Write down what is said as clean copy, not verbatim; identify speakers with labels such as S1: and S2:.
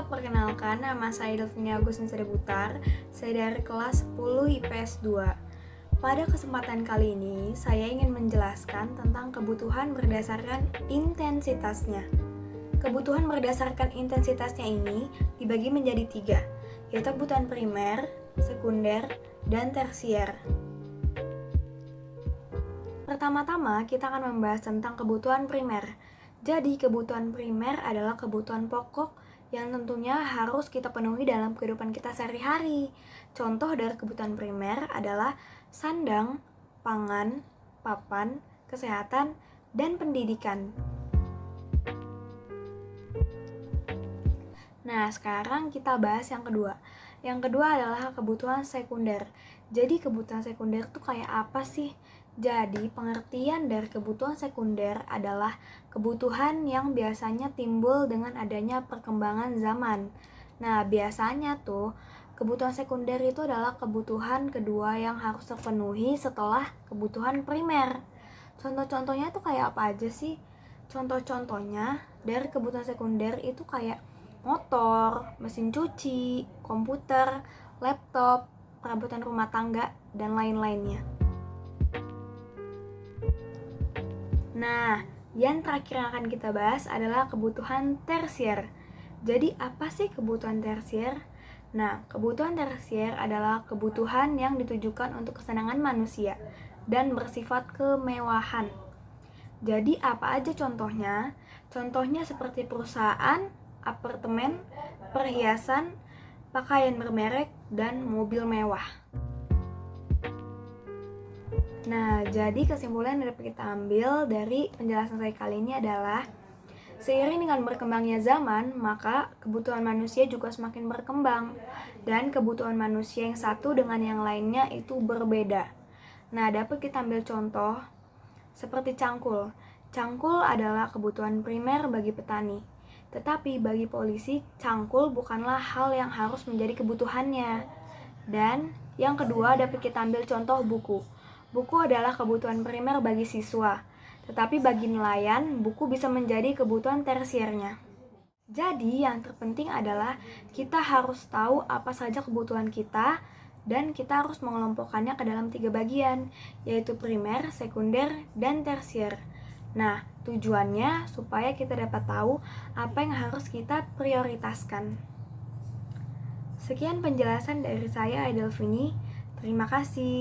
S1: perkenalkan, nama saya Delvini Agustin Sedebutar. Saya dari kelas 10 IPS 2. Pada kesempatan kali ini, saya ingin menjelaskan tentang kebutuhan berdasarkan intensitasnya. Kebutuhan berdasarkan intensitasnya ini dibagi menjadi 3, yaitu kebutuhan primer, sekunder, dan tersier. Pertama-tama, kita akan membahas tentang kebutuhan primer. Jadi, kebutuhan primer adalah kebutuhan pokok yang tentunya harus kita penuhi dalam kehidupan kita sehari-hari. Contoh dari kebutuhan primer adalah sandang, pangan, papan, kesehatan, dan pendidikan. Nah, sekarang kita bahas yang kedua. Yang kedua adalah kebutuhan sekunder. Jadi, kebutuhan sekunder itu kayak apa sih? Jadi, pengertian dari kebutuhan sekunder adalah kebutuhan yang biasanya timbul dengan adanya perkembangan zaman. Nah, biasanya tuh, kebutuhan sekunder itu adalah kebutuhan kedua yang harus terpenuhi setelah kebutuhan primer. Contoh-contohnya tuh kayak apa aja sih? Contoh-contohnya dari kebutuhan sekunder itu kayak motor, mesin cuci, komputer, laptop, perabotan rumah tangga, dan lain-lainnya. Nah, yang terakhir yang akan kita bahas adalah kebutuhan tersier. Jadi, apa sih kebutuhan tersier? Nah, kebutuhan tersier adalah kebutuhan yang ditujukan untuk kesenangan manusia dan bersifat kemewahan. Jadi, apa aja contohnya? Contohnya seperti perusahaan, apartemen, perhiasan, pakaian bermerek, dan mobil mewah. Nah, jadi kesimpulan yang dapat kita ambil dari penjelasan saya kali ini adalah seiring dengan berkembangnya zaman, maka kebutuhan manusia juga semakin berkembang dan kebutuhan manusia yang satu dengan yang lainnya itu berbeda. Nah, dapat kita ambil contoh seperti cangkul. Cangkul adalah kebutuhan primer bagi petani. Tetapi bagi polisi, cangkul bukanlah hal yang harus menjadi kebutuhannya. Dan yang kedua dapat kita ambil contoh buku. Buku adalah kebutuhan primer bagi siswa, tetapi bagi nelayan, buku bisa menjadi kebutuhan tersiernya. Jadi, yang terpenting adalah kita harus tahu apa saja kebutuhan kita, dan kita harus mengelompokkannya ke dalam 3 bagian, yaitu primer, sekunder, dan tersier. Nah, tujuannya supaya kita dapat tahu apa yang harus kita prioritaskan. Sekian penjelasan dari saya, Delvini. Terima kasih.